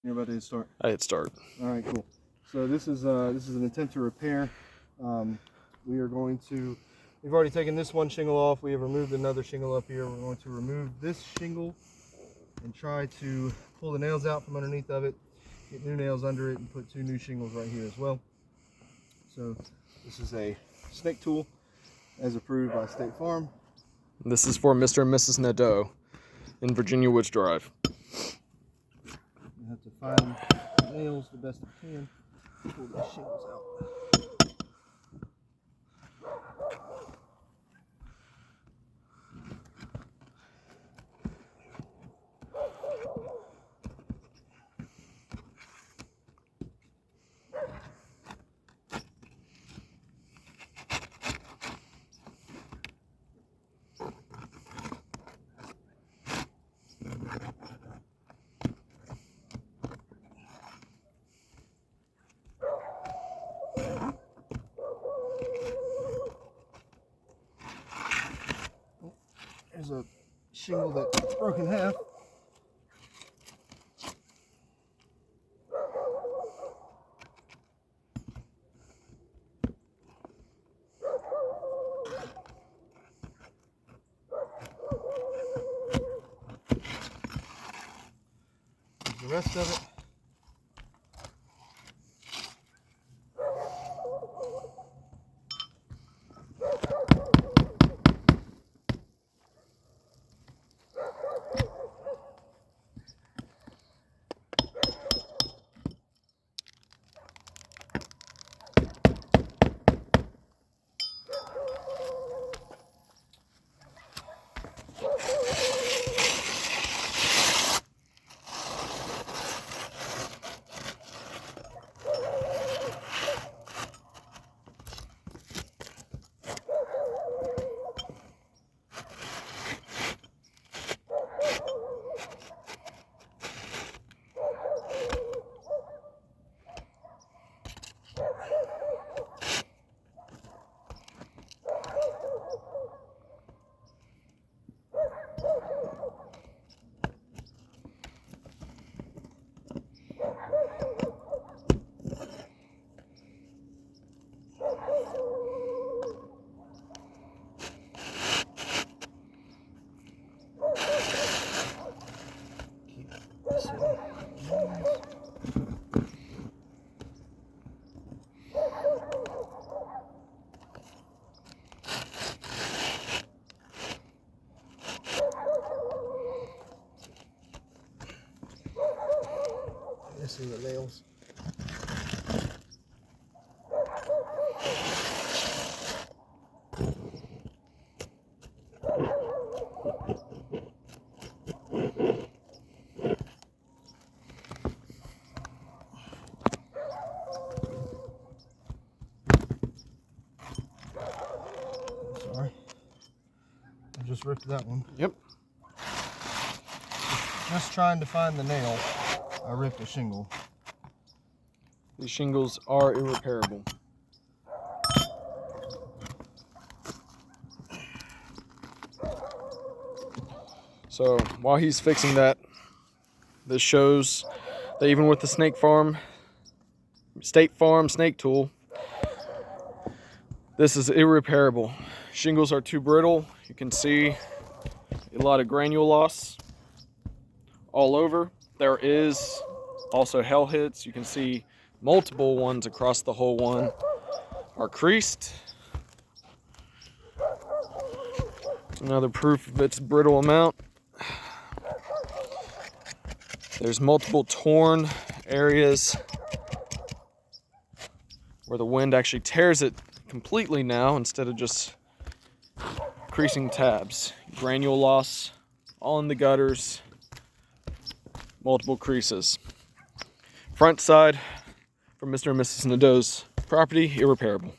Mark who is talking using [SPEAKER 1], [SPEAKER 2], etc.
[SPEAKER 1] You're about to hit start.
[SPEAKER 2] I hit start.
[SPEAKER 1] All right, cool. So this is an attempt to repair. We are going to. We've already taken this one shingle off. We have removed another shingle up here. We're going to remove this shingle and try to pull the nails out from underneath of it, get new nails under it, and put 2 new shingles right here as well. So this is a snake tool as approved by State Farm.
[SPEAKER 2] This is for Mr. and Mrs. Nadeau in Virginia Woods Drive.
[SPEAKER 1] You have to find the nails the best you can. Pull these shingles out. There's a shingle that's broken in half. There's the rest of it. Missing the nails. Sorry, I just ripped that one.
[SPEAKER 2] Yep.
[SPEAKER 1] Just trying to find the nail. I ripped a shingle.
[SPEAKER 2] These shingles are irreparable. So while he's fixing that, this shows that even with the State Farm snake tool, this is irreparable. Shingles are too brittle. You can see a lot of granule loss all over. There is also hell hits. You can see multiple ones across the whole one are creased. Another proof of its brittle amount. There's multiple torn areas where the wind actually tears it completely now instead of just creasing tabs. Granule loss all in the gutters. Multiple creases. Front side from Mr. and Mrs. Nadeau's property, irreparable.